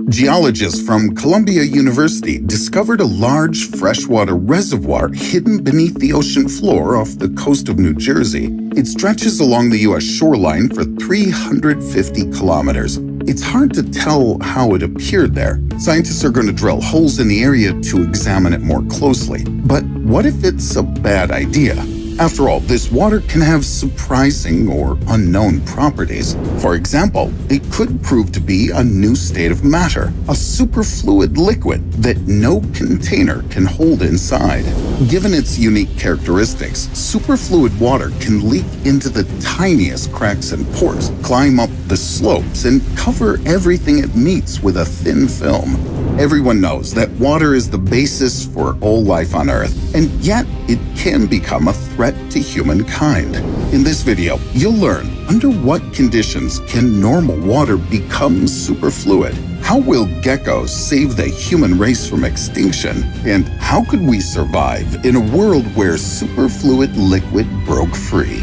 Geologists from Columbia University discovered a large freshwater reservoir hidden beneath the ocean floor off the coast of New Jersey. It stretches along the U.S. shoreline for 350 kilometers. It's hard to tell how it appeared there. Scientists are going to drill holes in the area to examine it more closely. But what if it's a bad idea? After all, this water can have surprising or unknown properties. For example, it could prove to be a new state of matter, a superfluid liquid that no container can hold inside. Given its unique characteristics, superfluid water can leak into the tiniest cracks and pores, climb up the slopes, and cover everything it meets with a thin film. Everyone knows that water is the basis for all life on Earth, and yet it can become a threat to humankind. In this video, you'll learn under what conditions can normal water become superfluid, how will geckos save the human race from extinction, and how could we survive in a world where superfluid liquid broke free.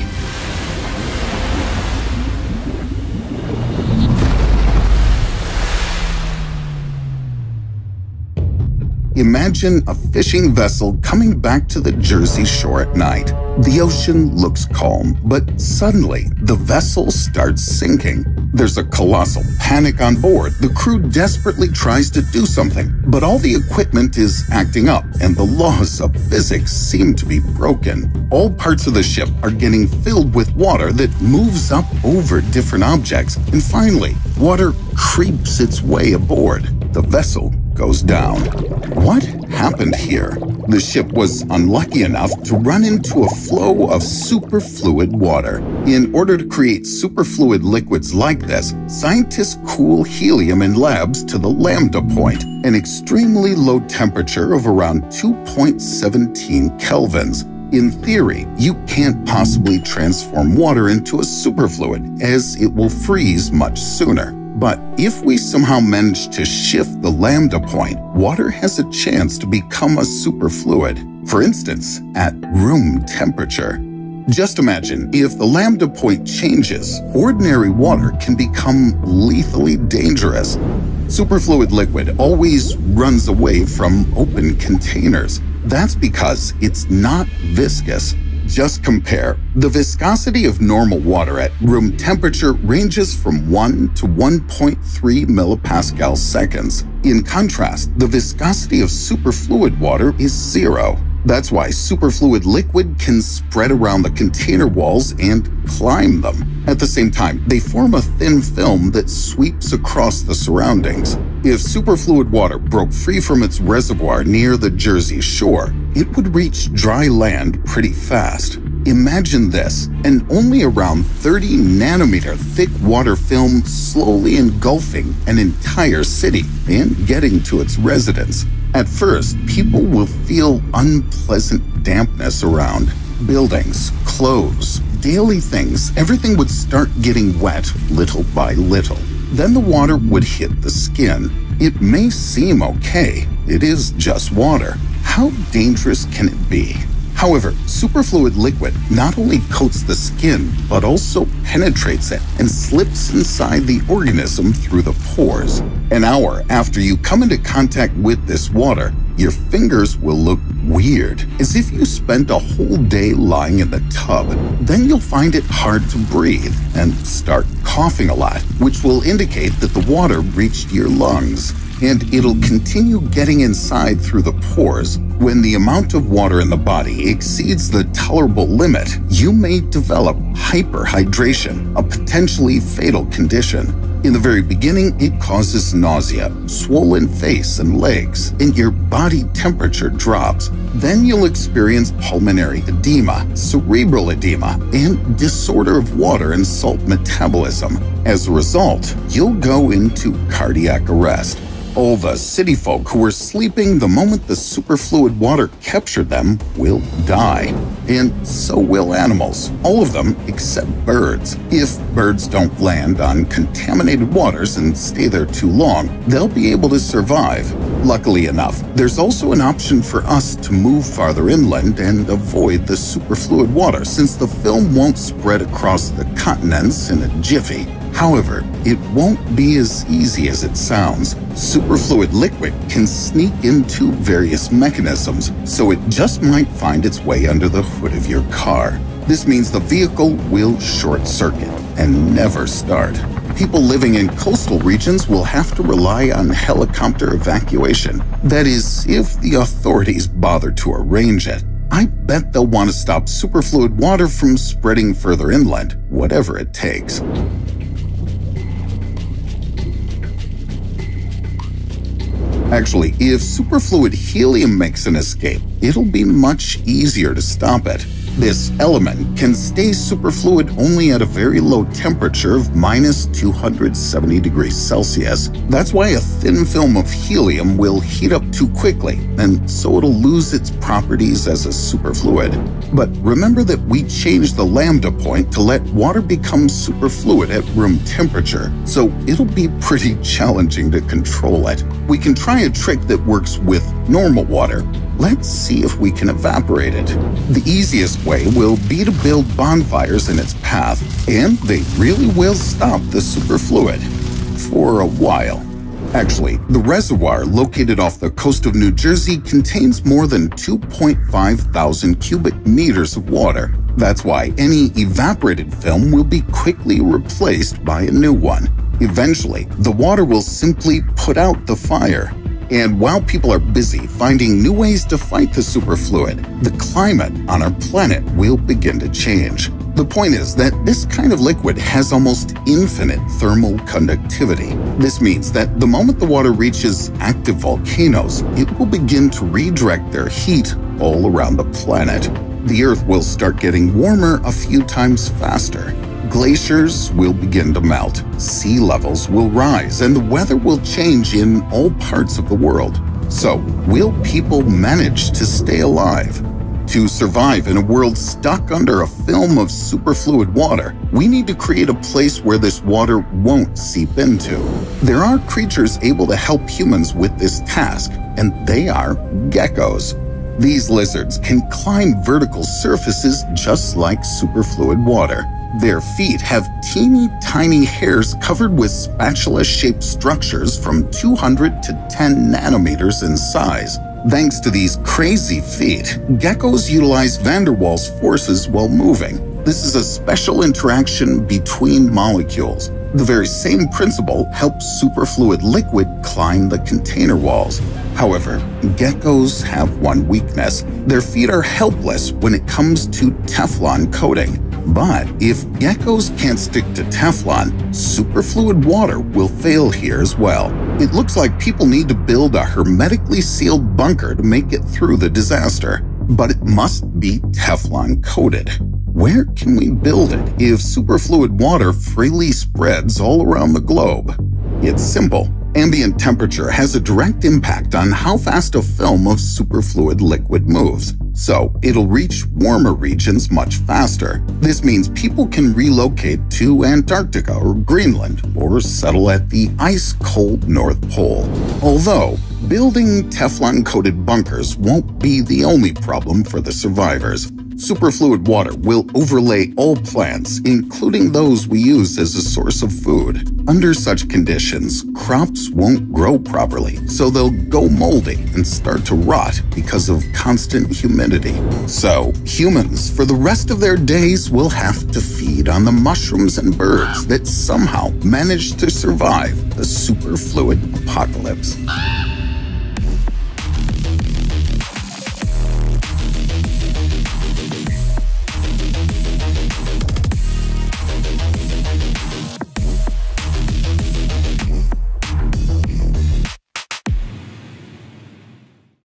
Imagine a fishing vessel coming back to the Jersey Shore at night. The ocean looks calm, but suddenly the vessel starts sinking. There's a colossal panic on board. The crew desperately tries to do something, but all the equipment is acting up and the laws of physics seem to be broken. All parts of the ship are getting filled with water that moves up over different objects, and finally, water creeps its way aboard. The vessel goes down. What happened here? The ship was unlucky enough to run into a flow of superfluid water. In order to create superfluid liquids like this, scientists cool helium in labs to the lambda point, an extremely low temperature of around 2.17 kelvins. In theory, you can't possibly transform water into a superfluid, as it will freeze much sooner. But if we somehow manage to shift the lambda point, water has a chance to become a superfluid, for instance, at room temperature. Just imagine if the lambda point changes, ordinary water can become lethally dangerous. Superfluid liquid always runs away from open containers. That's because it's not viscous. Just compare. The viscosity of normal water at room temperature ranges from 1 to 1.3 millipascal seconds. In contrast, the viscosity of superfluid water is 0. That's why superfluid liquid can spread around the container walls and climb them. At the same time, they form a thin film that sweeps across the surroundings. If superfluid water broke free from its reservoir near the Jersey Shore, it would reach dry land pretty fast. Imagine this, an only around 30 nanometer thick water film slowly engulfing an entire city and getting to its residents. At first, people will feel unpleasant dampness around. Buildings, clothes, daily things, everything would start getting wet little by little. Then the water would hit the skin. It may seem okay. It is just water. How dangerous can it be? However, superfluid liquid not only coats the skin, but also penetrates it and slips inside the organism through the pores. An hour after you come into contact with this water, your fingers will look weird, as if you spent a whole day lying in the tub. Then you'll find it hard to breathe and start coughing a lot, which will indicate that the water reached your lungs. And it'll continue getting inside through the pores. When the amount of water in the body exceeds the tolerable limit, you may develop hyperhydration, a potentially fatal condition. In the very beginning, it causes nausea, swollen face and legs, and your body temperature drops. Then you'll experience pulmonary edema, cerebral edema, and disorder of water and salt metabolism. As a result, you'll go into cardiac arrest. All the city folk who were sleeping the moment the superfluid water captured them will die. And so will animals, all of them except birds. If birds don't land on contaminated waters and stay there too long, they'll be able to survive. Luckily enough, there's also an option for us to move farther inland and avoid the superfluid water, since the film won't spread across the continents in a jiffy. However, it won't be as easy as it sounds. Superfluid liquid can sneak into various mechanisms, so it just might find its way under the hood of your car. This means the vehicle will short circuit and never start. People living in coastal regions will have to rely on helicopter evacuation. That is, if the authorities bother to arrange it. I bet they'll want to stop superfluid water from spreading further inland, whatever it takes. Actually, if superfluid helium makes an escape, it'll be much easier to stop it. This element can stay superfluid only at a very low temperature of -270 degrees Celsius. That's why a thin film of helium will heat up too quickly, and so it'll lose its properties as a superfluid. But remember that we changed the lambda point to let water become superfluid at room temperature, so it'll be pretty challenging to control it. We can try a trick that works with normal water. Let's see if we can evaporate it. The easiest way will be to build bonfires in its path, and they really will stop the superfluid. For a while. Actually, the reservoir located off the coast of New Jersey contains more than 2.5 thousand cubic meters of water. That's why any evaporated film will be quickly replaced by a new one. Eventually, the water will simply put out the fire. And while people are busy finding new ways to fight the superfluid, the climate on our planet will begin to change. The point is that this kind of liquid has almost infinite thermal conductivity. This means that the moment the water reaches active volcanoes, it will begin to redirect their heat all around the planet. The Earth will start getting warmer a few times faster. Glaciers will begin to melt, sea levels will rise, and the weather will change in all parts of the world. So, will people manage to stay alive? To survive in a world stuck under a film of superfluid water, we need to create a place where this water won't seep into. There are creatures able to help humans with this task, and they are geckos. These lizards can climb vertical surfaces just like superfluid water. Their feet have teeny tiny hairs covered with spatula-shaped structures from 200 to 10 nanometers in size. Thanks to these crazy feet, geckos utilize van der Waals forces while moving. This is a special interaction between molecules. The very same principle helps superfluid liquid climb the container walls. However, geckos have one weakness. Their feet are helpless when it comes to Teflon coating. But if geckos can't stick to Teflon, superfluid water will fail here as well. It looks like people need to build a hermetically sealed bunker to make it through the disaster. But it must be Teflon coated. Where can we build it if superfluid water freely spreads all around the globe? It's simple. Ambient temperature has a direct impact on how fast a film of superfluid liquid moves, so it'll reach warmer regions much faster. This means people can relocate to Antarctica or Greenland or settle at the ice-cold North Pole. Although, building Teflon-coated bunkers won't be the only problem for the survivors. Superfluid water will overlay all plants, including those we use as a source of food. Under such conditions, crops won't grow properly, so they'll go moldy and start to rot because of constant humidity. So, humans, for the rest of their days, will have to feed on the mushrooms and birds that somehow managed to survive the superfluid apocalypse.